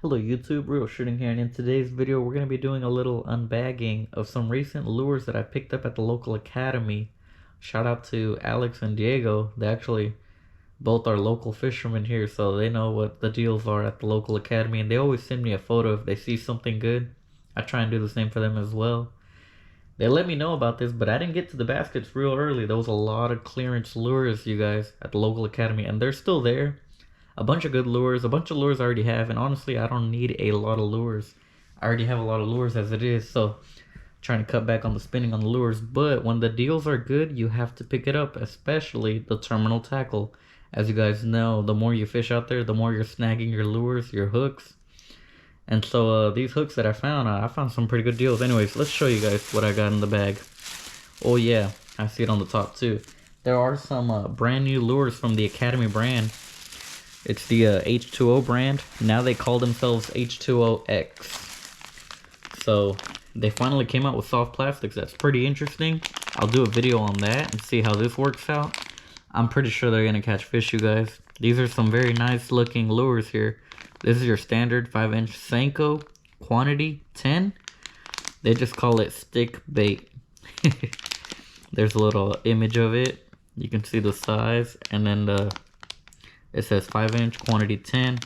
Hello YouTube, Real Shooting here, and in today's video we're going to be doing a little unbagging of some recent lures that I picked up at the local academy. Shout out to Alex and Diego. They actually both are local fishermen here, so they know what the deals are at the local academy, and they always send me a photo if they see something good. I try and do the same for them as well. They let me know about this, but I didn't get to the baskets real early. There was a lot of clearance lures, you guys, at the local academy, and they're still there. A bunch of good lures, a bunch of lures I already have, and honestly, I don't need a lot of lures. I already have a lot of lures as it is, so trying to cut back on the spending on the lures. But when the deals are good, you have to pick it up, especially the terminal tackle. As you guys know, the more you fish out there, the more you're snagging your lures, your hooks. And so these hooks that I found some pretty good deals. Anyways, let's show you guys what I got in the bag. Oh yeah, I see it on the top too. There are some brand new lures from the Academy brand. It's the H2O brand. Now they call themselves H2O X. So they finally came out with soft plastics. That's pretty interesting. I'll do a video on that and see how this works out. I'm pretty sure they're gonna catch fish, you guys. These are some very nice looking lures here. This is your standard 5-inch Senko, quantity 10. They just call it stick bait. There's a little image of it. You can see the size, and then it says 5-inch, quantity 10.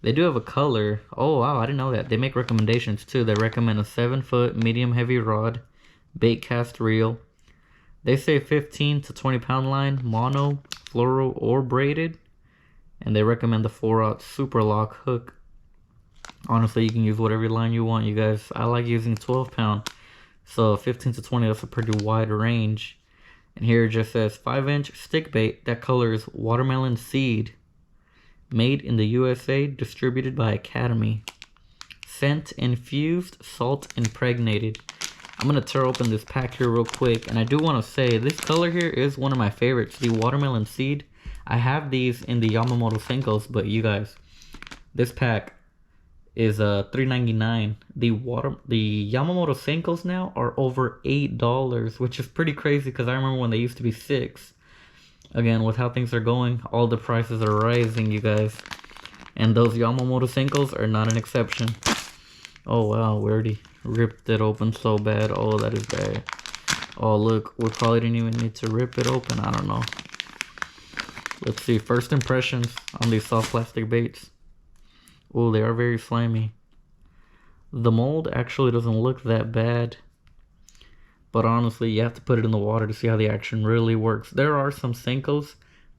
They do have a color. Oh wow, I didn't know that. They make recommendations too. They recommend a 7-foot medium heavy rod, bait cast reel. They say 15 to 20 pound line, mono, fluoro, or braided. And they recommend the 4/0 super lock hook. Honestly, you can use whatever line you want, you guys. I like using 12 pound. So 15 to 20, that's a pretty wide range. And here it just says 5-inch stick bait. That color is watermelon seed. Made in the USA, distributed by Academy. Scent infused, salt impregnated. I'm going to tear open this pack here real quick. And I do want to say, this color here is one of my favorites. The watermelon seed. I have these in the Yamamoto Senkos, but you guys, this pack is $3.99. The Yamamoto Senkos now are over $8, which is pretty crazy because I remember when they used to be $6. Again, with how things are going, all the prices are rising, you guys. And those Yamamoto Senkos are not an exception. Oh wow, we already ripped it open so bad. Oh, that is bad. Oh look, we probably didn't even need to rip it open. I don't know. Let's see, first impressions on these soft plastic baits. Oh, they are very slimy. The mold actually doesn't look that bad. But honestly, you have to put it in the water to see how the action really works. There are some Senkos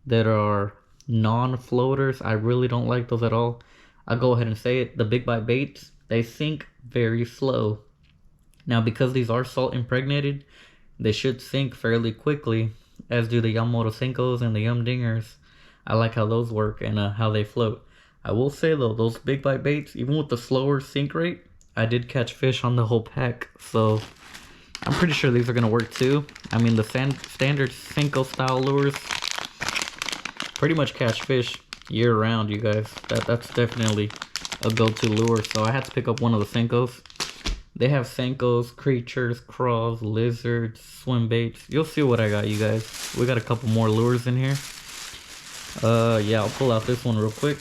that are non-floaters. I really don't like those at all. I'll go ahead and say it. The big bite baits, they sink very slow. Now, because these are salt impregnated, they should sink fairly quickly, as do the Yamamoto Senkos and the Yum Dingers. I like how those work and how they float. I will say though, those big bite baits, even with the slower sink rate, I did catch fish on the whole pack. So I'm pretty sure these are going to work too. I mean, the standard Senko style lures pretty much catch fish year round, you guys. That's definitely a go-to lure. So I had to pick up one of the Senkos. They have Senkos, creatures, crawls, lizards, swim baits. You'll see what I got, you guys. We got a couple more lures in here. Yeah, I'll pull out this one real quick.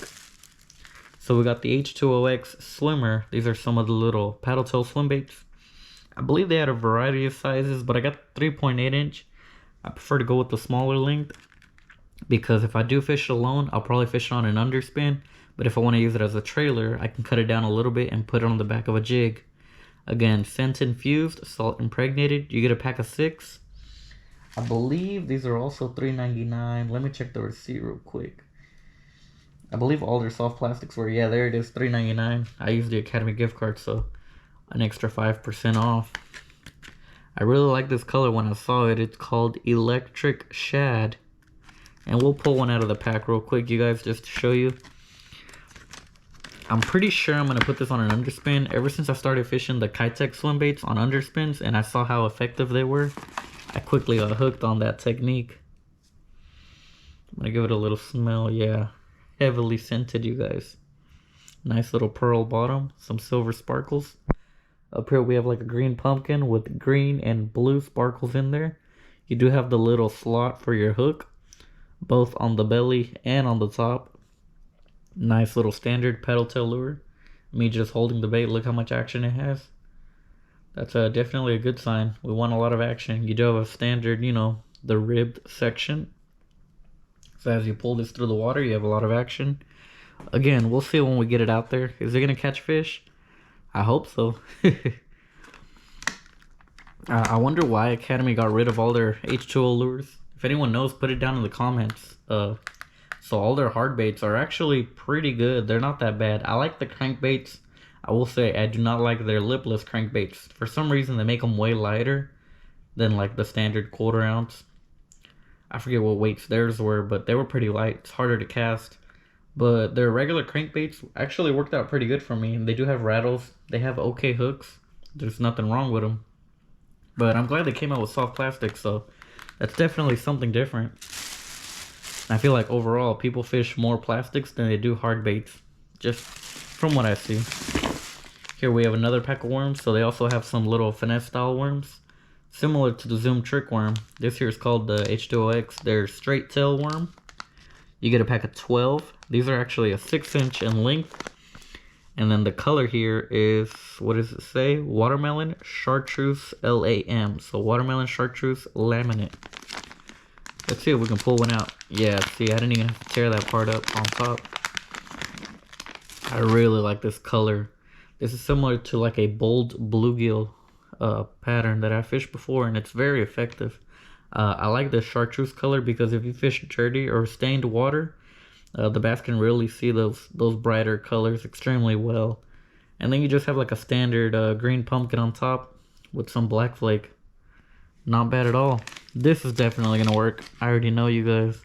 So we got the H2O X swimmer. These are some of the little paddle tail swim baits. I believe they had a variety of sizes, but I got 3.8 inch. I prefer to go with the smaller length because if I do fish it alone, I'll probably fish it on an underspin. But if I want to use it as a trailer, I can cut it down a little bit and put it on the back of a jig. Again, scent infused, salt impregnated. You get a pack of 6. I believe these are also $3.99. Let me check the receipt real quick. I believe all their soft plastics were, yeah, there it is, $3.99. I used the Academy gift card, so an extra 5% off. I really like this color when I saw it. It's called Electric Shad. And we'll pull one out of the pack real quick, you guys, just to show you. I'm pretty sure I'm going to put this on an underspin. Ever since I started fishing the Kitech swim baits on underspins and I saw how effective they were, I quickly got hooked on that technique. I'm going to give it a little smell. Yeah, heavily scented, you guys. Nice little pearl bottom, some silver sparkles. Up here we have like a green pumpkin with green and blue sparkles in there. You do have the little slot for your hook, both on the belly and on the top. Nice little standard paddle tail lure. Me just holding the bait, look how much action it has. That's definitely a good sign. We want a lot of action. You do have a standard, you know, the ribbed section. So as you pull this through the water, you have a lot of action. Again, we'll see when we get it out there. Is it gonna catch fish? I hope so. I wonder why Academy got rid of all their H2O lures. If anyone knows, put it down in the comments. So all their hard baits are actually pretty good. They're not that bad. I like the crankbaits. I will say I do not like their lipless crankbaits. For some reason, they make them way lighter than like the standard 1/4 ounce. I forget what weights theirs were, but they were pretty light. It's harder to cast. But their regular crankbaits actually worked out pretty good for me. They do have rattles. They have okay hooks. There's nothing wrong with them. But I'm glad they came out with soft plastic, so that's definitely something different. I feel like overall, people fish more plastics than they do hard baits. Just from what I see. Here we have another pack of worms. So they also have some little Finesse style worms. Similar to the Zoom trick worm. This here is called the H2O X. They're straight tail worm. You get a pack of 12. These are actually a 6-inch in length. And then the color here is, what does it say? Watermelon Chartreuse LAM. So watermelon chartreuse laminate. Let's see if we can pull one out. Yeah, see, I didn't even have to tear that part up on top. I really like this color. This is similar to like a bold bluegill pattern that I fished before, and it's very effective. I like the chartreuse color because if you fish dirty or stained water, the bass can really see those brighter colors extremely well. And then you just have like a standard green pumpkin on top with some black flake. Not bad at all. This is definitely gonna work. I already know, you guys.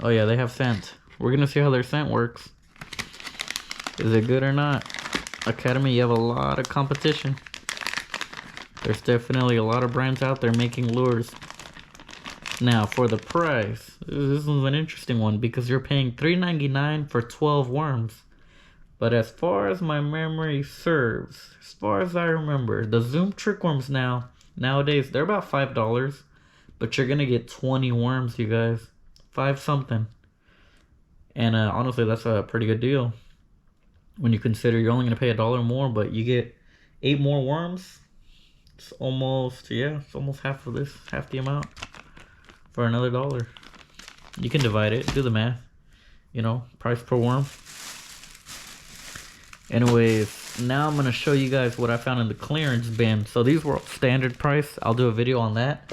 Oh yeah, they have scent. We're gonna see how their scent works. Is it good or not? Academy, you have a lot of competition. There's definitely a lot of brands out there making lures. Now, for the price, this is an interesting one because you're paying $3.99 for 12 worms. But as far as my memory serves, as far as I remember, the Zoom trick worms nowadays, they're about $5. But you're gonna get 20 worms, you guys. 5 something. And honestly, that's a pretty good deal. When you consider you're only gonna pay $1 more, but you get 8 more worms. It's almost, yeah, it's almost half of this, half the amount for another $1. You can divide it, do the math, you know, price per worm. Anyways, now I'm gonna show you guys what I found in the clearance bin. So these were standard price. I'll do a video on that,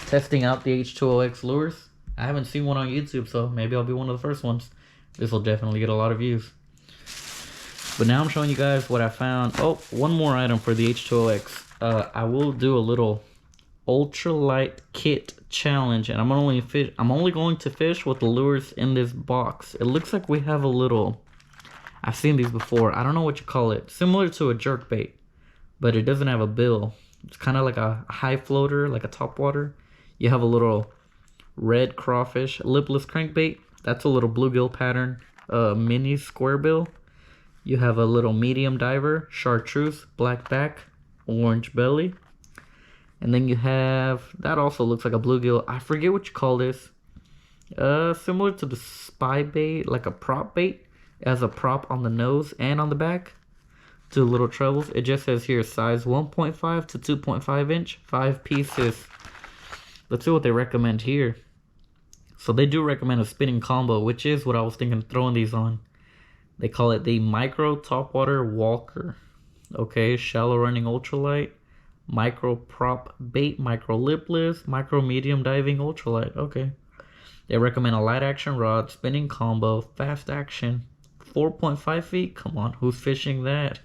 testing out the H2O X lures. I haven't seen one on YouTube, so maybe I'll be one of the first ones. This will definitely get a lot of views. But now I'm showing you guys what I found. Oh, one more item for the H2O X. I will do a little ultralight kit challenge, and I'm only going to fish with the lures in this box. It looks like we have a little, I've seen these before, I don't know what you call it, similar to a jerkbait, but it doesn't have a bill. It's kind of like a high floater, like a topwater. You have a little red crawfish lipless crankbait. That's a little bluegill pattern mini square bill. You have a little medium diver chartreuse black back, orange belly. And then you have, that also looks like a bluegill. I forget what you call this. Similar to the spy bait, like a prop bait. It has a prop on the nose and on the back. 2 little trebles. It just says here size 1.5 to 2.5 inch, 5 pieces. Let's see what they recommend here. So they do recommend a spinning combo, which is what I was thinking of throwing these on. They call it the micro topwater walker. Okay, shallow running ultralight, micro prop bait, micro lipless, micro medium diving ultralight. Okay. They recommend a light action rod, spinning combo, fast action, 4.5 feet. Come on, who's fishing that?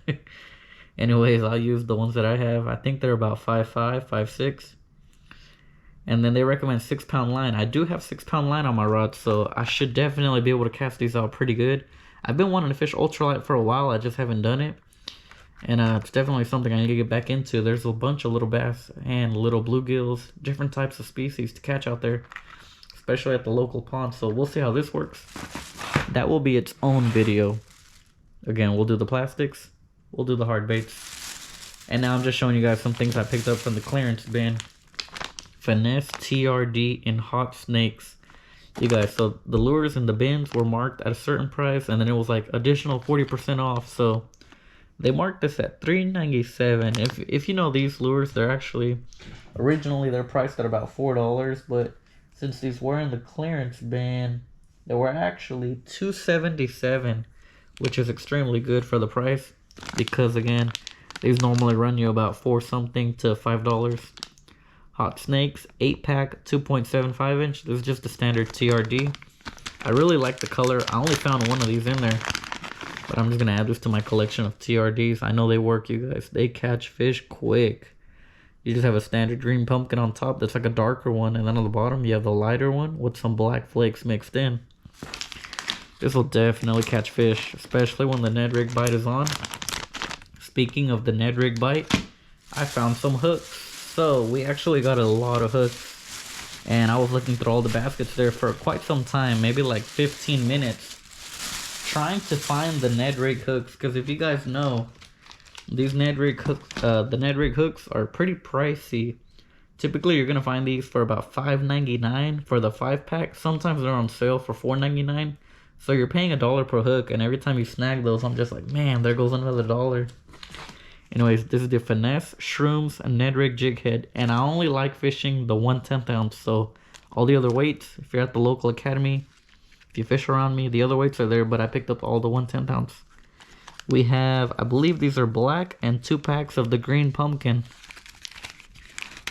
Anyways, I'll use the ones that I have. I think they're about 5'5", 5'6". And then they recommend 6-pound line. I do have 6-pound line on my rod, so I should definitely be able to cast these out pretty good. I've been wanting to fish ultralight for a while. I just haven't done it. And it's definitely something I need to get back into. There's a bunch of little bass and little bluegills, different types of species to catch out there, especially at the local pond. So we'll see how this works. That will be its own video. Again, we'll do the plastics, we'll do the hard baits. And now I'm just showing you guys some things I picked up from the clearance bin. Finesse TRD in hot snakes. You guys, so the lures and the bins were marked at a certain price, and then it was like additional 40% off. So they marked this at $3.97. If you know these lures, they're actually originally they're priced at about $4, but since these were in the clearance bin, they were actually $2.77, which is extremely good for the price, because again, these normally run you about $4 something to $5. Hot Snakes 8-pack 2.75 inch. This is just the standard TRD. I really like the color. I only found one of these in there, but I'm just gonna add this to my collection of TRDs. I know they work, you guys. They catch fish quick. You just have a standard green pumpkin on top that's like a darker one, and then on the bottom you have the lighter one with some black flakes mixed in. This will definitely catch fish, especially when the Ned Rig bite is on. Speaking of the Ned Rig bite, I found some hooks. So we actually got a lot of hooks, and I was looking through all the baskets there for quite some time, maybe like 15 minutes, trying to find the Ned Rig hooks. Because if you guys know, these Ned Rig hooks, the Ned Rig hooks are pretty pricey. Typically, you're gonna find these for about $5.99 for the 5-pack. Sometimes they're on sale for $4.99. So you're paying $1 per hook, and every time you snag those, I'm just like, man, there goes another $1. Anyways, this is the Finesse, Shrooms, and Ned Rig jig head, and I only like fishing the 1/10 ounce. So all the other weights, if you're at the local academy, if you fish around me, the other weights are there, but I picked up all the 1/10 ounce. We have, I believe these are black, and 2 packs of the green pumpkin.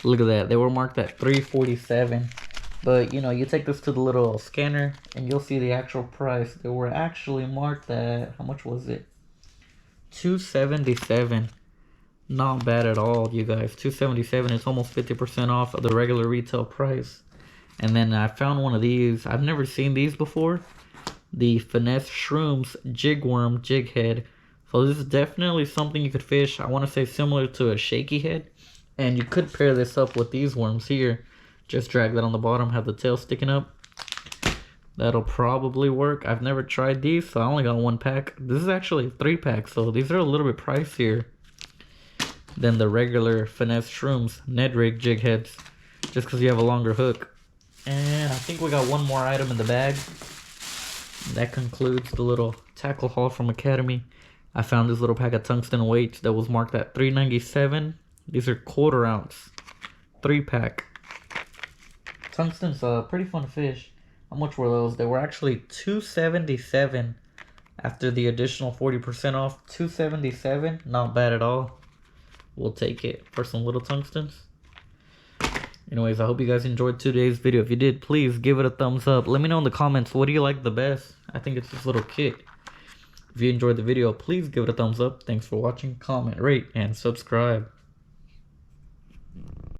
Look at that, they were marked at $3.47. But you know, you take this to the little scanner and you'll see the actual price. They were actually marked at, how much was it? $2.77. Not bad at all, you guys. $2.77 is almost 50% off of the regular retail price. And then I found one of these. I've never seen these before. The Finesse Shrooms Jig Worm Jig Head. So this is definitely something you could fish. I want to say similar to a shaky head. And you could pair this up with these worms here. Just drag that on the bottom, have the tail sticking up. That'll probably work. I've never tried these, so I only got 1 pack. This is actually a 3-pack, so these are a little bit pricier than the regular Finesse Shrooms Ned Rig jig heads, just because you have a longer hook. And I think we got one more item in the bag. That concludes the little tackle haul from Academy. I found this little pack of tungsten weights that was marked at $3.97. These are 1/4 ounce, 3-pack. Tungsten's pretty fun to fish. How much were those? They were actually $2.77 after the additional 40% off. $2.77, not bad at all. We'll take it for some little tungstens. Anyways, I hope you guys enjoyed today's video. If you did, please give it a thumbs up. Let me know in the comments, what do you like the best? I think it's this little kit. If you enjoyed the video, please give it a thumbs up. Thanks for watching. Comment, rate, and subscribe.